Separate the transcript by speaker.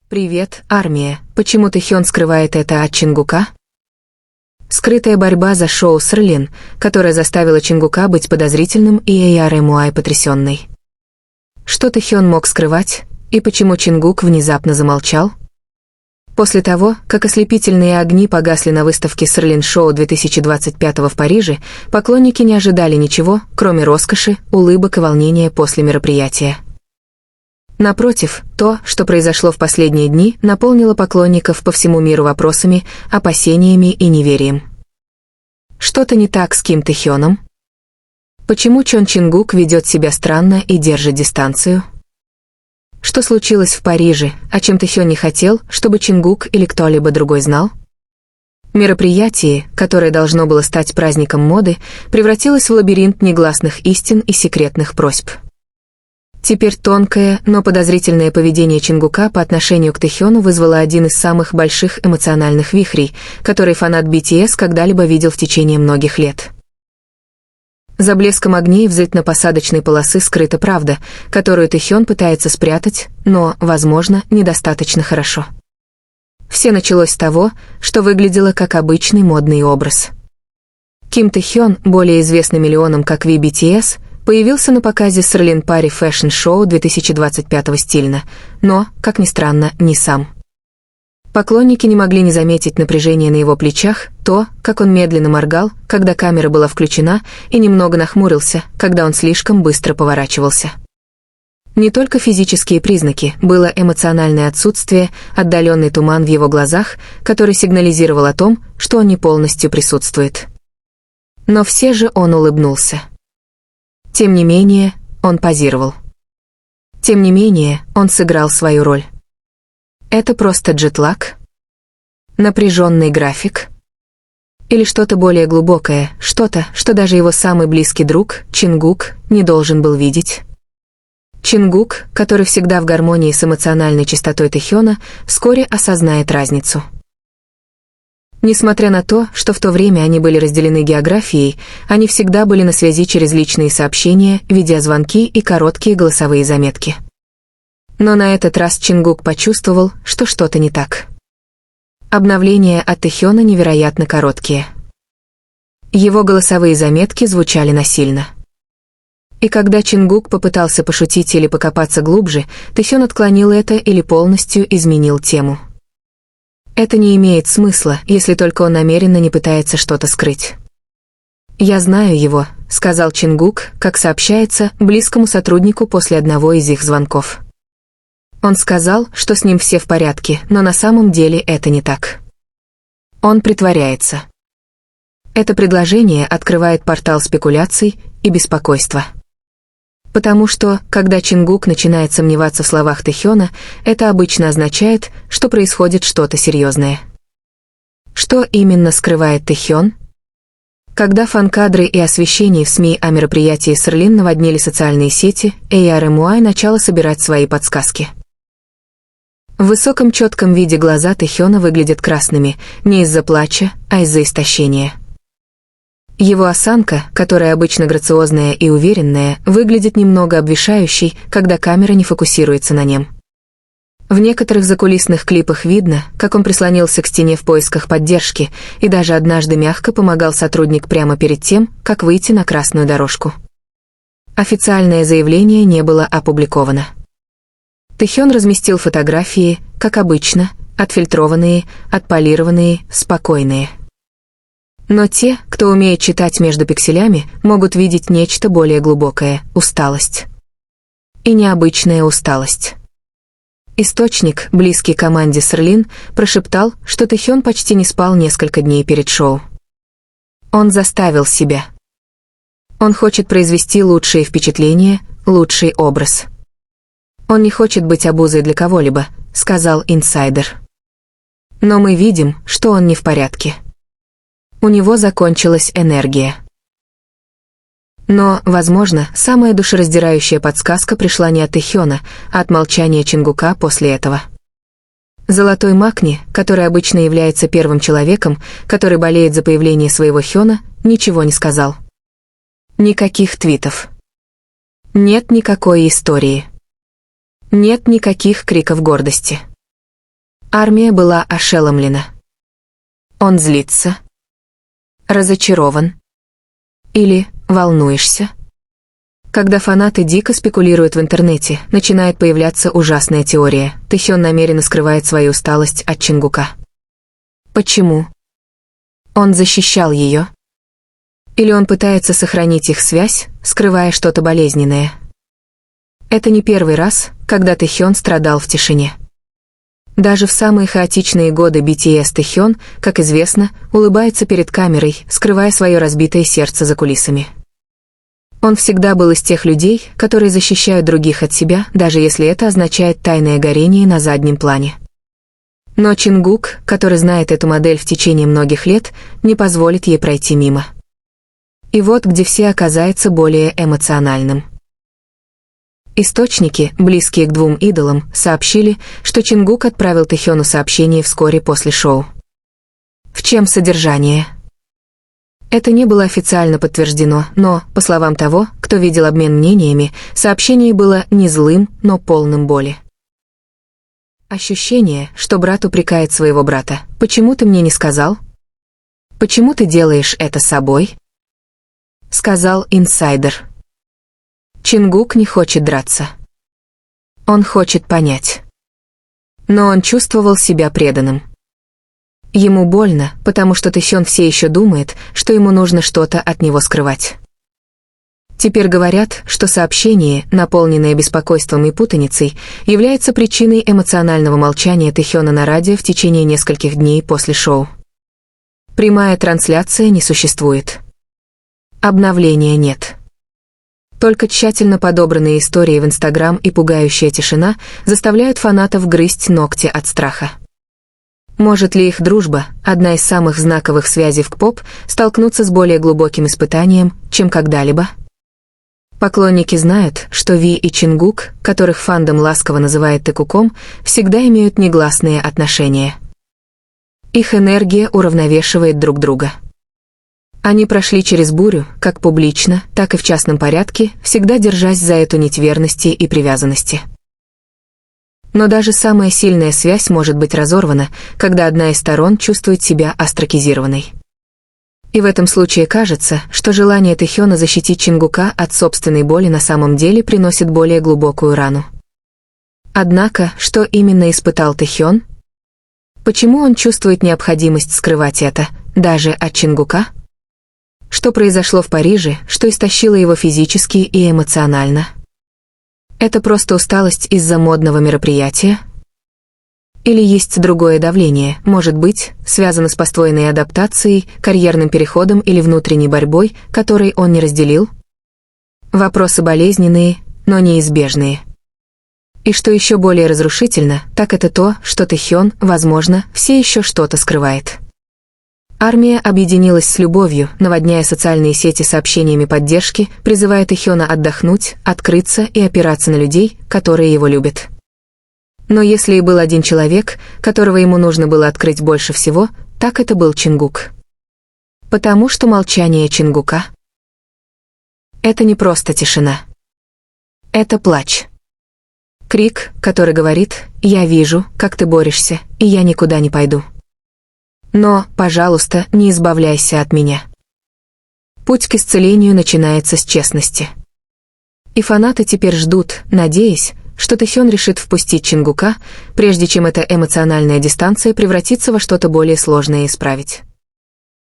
Speaker 1: Привет, армия. Почему Тэхён скрывает это от Чингука? Скрытая борьба за шоу с Рлин, которая заставила Чингука быть подозрительным и Эйар Эмуай потрясенной. Что Тэхён мог скрывать, и почему Чингук внезапно замолчал? После того, как ослепительные огни погасли на выставке Срлин Шоу 2025 в Париже, поклонники не ожидали ничего, кроме роскоши, улыбок и волнения после мероприятия. Напротив, то, что произошло в последние дни, наполнило поклонников по всему миру вопросами, опасениями и неверием. Что-то не так с Ким Тэхёном? Почему Чон Чингук ведет себя странно и держит дистанцию? Что случилось в Париже, о чем Тэхён не хотел, чтобы Чингук или кто-либо другой знал? Мероприятие, которое должно было стать праздником моды, превратилось в лабиринт негласных истин и секретных просьб. Теперь тонкое, но подозрительное поведение Чингука по отношению к Тэхёну вызвало один из самых больших эмоциональных вихрей, который фанат BTS когда-либо видел в течение многих лет. За блеском огней взлетно-посадочной полосы скрыта правда, которую Тэхён пытается спрятать, но, возможно, недостаточно хорошо. Все началось с того, что выглядело как обычный модный образ. Ким Тэхён, более известный миллионам как V BTS, появился на показе Срлин Пари Фэшн Шоу 2025 стильно, но, как ни странно, не сам. Поклонники не могли не заметить напряжение на его плечах, то, как он медленно моргал, когда камера была включена, и немного нахмурился, когда он слишком быстро поворачивался. Не только физические признаки, было эмоциональное отсутствие, отдаленный туман в его глазах, который сигнализировал о том, что он не полностью присутствует. Но все же он улыбнулся. Тем не менее, он позировал. Тем не менее, он сыграл свою роль. Это просто джетлаг? Напряженный график? Или что-то более глубокое, что-то, что даже его самый близкий друг, Чингук, не должен был видеть? Чингук, который всегда в гармонии с эмоциональной чистотой Тэхёна, вскоре осознает разницу. Несмотря на то, что в то время они были разделены географией, они всегда были на связи через личные сообщения, видеозвонки и короткие голосовые заметки. Но на этот раз Чингук почувствовал, что что-то не так. Обновления от Тэхёна невероятно короткие. Его голосовые заметки звучали насильно. И когда Чингук попытался пошутить или покопаться глубже, Тэхён отклонил это или полностью изменил тему. Это не имеет смысла, если только он намеренно не пытается что-то скрыть. «Я знаю его», — сказал Чингук, как сообщается, близкому сотруднику после одного из их звонков. Он сказал, что с ним все в порядке, но на самом деле это не так. Он притворяется. Это предложение открывает портал спекуляций и беспокойства. Потому что, когда Чингук начинает сомневаться в словах Тэхёна, это обычно означает, что происходит что-то серьезное. Что именно скрывает Тэхён? Когда фан-кадры и освещение в СМИ о мероприятии Срлин наводнили социальные сети, Эйар Эмуай начала собирать свои подсказки. В высоком четком виде глаза Тэхёна выглядят красными, не из-за плача, а из-за истощения. Его осанка, которая обычно грациозная и уверенная, выглядит немного обвисающей, когда камера не фокусируется на нем. В некоторых закулисных клипах видно, как он прислонился к стене в поисках поддержки, и даже однажды мягко помогал сотрудник прямо перед тем, как выйти на красную дорожку. Официальное заявление не было опубликовано. Тэхён разместил фотографии, как обычно, отфильтрованные, отполированные, спокойные. Но те, кто умеет читать между пикселями, могут видеть нечто более глубокое – усталость. И необычная усталость. Источник, близкий команде Срлин, прошептал, что Тэхён почти не спал несколько дней перед шоу. Он заставил себя. Он хочет произвести лучшие впечатления, лучший образ. Он не хочет быть обузой для кого-либо, сказал инсайдер. Но мы видим, что он не в порядке. У него закончилась энергия. Но, возможно, самая душераздирающая подсказка пришла не от Тэхёна, а от молчания Чингука после этого. Золотой Макни, который обычно является первым человеком, который болеет за появление своего Хёна, ничего не сказал. Никаких твитов. Нет никакой истории. Нет никаких криков гордости. Армия была ошеломлена. Он злится? Разочарован? Или волнуешься? Когда фанаты дико спекулируют в интернете, начинает появляться ужасная теория. Тэхён намеренно скрывает свою усталость от Чингука. Почему? Он защищал ее? Или он пытается сохранить их связь, скрывая что-то болезненное? Это не первый раз, когда Тэхён страдал в тишине. Даже в самые хаотичные годы BTS Тэхён, как известно, улыбается перед камерой, скрывая свое разбитое сердце за кулисами. Он всегда был из тех людей, которые защищают других от себя, даже если это означает тайное горение на заднем плане. Но Чингук, который знает эту модель в течение многих лет, не позволит ей пройти мимо. И вот где все оказается более эмоциональным. Источники, близкие к двум идолам, сообщили, что Чингук отправил Тэхёну сообщение вскоре после шоу. В чем содержание? Это не было официально подтверждено, но, по словам того, кто видел обмен мнениями, сообщение было не злым, но полным боли. Ощущение, что брат упрекает своего брата. «Почему ты мне не сказал? Почему ты делаешь это с собой?» Сказал инсайдер. Чингук не хочет драться. Он хочет понять. Но он чувствовал себя преданным. Ему больно, потому что Тэхён все еще думает, что ему нужно что-то от него скрывать. Теперь говорят, что сообщение, наполненное беспокойством и путаницей, является причиной эмоционального молчания Тэхёна на радио в течение нескольких дней после шоу. Прямая трансляция не существует. Обновления нет. Только тщательно подобранные истории в Инстаграм и пугающая тишина заставляют фанатов грызть ногти от страха. Может ли их дружба, одна из самых знаковых связей в К-поп, столкнуться с более глубоким испытанием, чем когда-либо? Поклонники знают, что Ви и Чингук, которых фандом ласково называет Тэкуком, всегда имеют негласные отношения. Их энергия уравновешивает друг друга. Они прошли через бурю, как публично, так и в частном порядке, всегда держась за эту нить верности и привязанности. Но даже самая сильная связь может быть разорвана, когда одна из сторон чувствует себя остракизированной. И в этом случае кажется, что желание Тэхёна защитить Чингука от собственной боли на самом деле приносит более глубокую рану. Однако, что именно испытал Тэхён? Почему он чувствует необходимость скрывать это, даже от Чингука? Что произошло в Париже, что истощило его физически и эмоционально? Это просто усталость из-за модного мероприятия? Или есть другое давление, может быть, связано с построенной адаптацией, карьерным переходом или внутренней борьбой, которой он не разделил? Вопросы болезненные, но неизбежные. И что еще более разрушительно, так это то, что Тэхён, возможно, все еще что-то скрывает. Армия объединилась с любовью, наводняя социальные сети сообщениями поддержки, призывая Тэхёна отдохнуть, открыться и опираться на людей, которые его любят. Но если и был один человек, которого ему нужно было открыть больше всего, так это был Чингук. Потому что молчание Чингука — это не просто тишина. Это плач. Крик, который говорит: «Я вижу, как ты борешься, и я никуда не пойду. Но, пожалуйста, не избавляйся от меня». Путь к исцелению начинается с честности. И фанаты теперь ждут, надеясь, что Тэхён решит впустить Чингука, прежде чем эта эмоциональная дистанция превратится во что-то более сложное и исправить.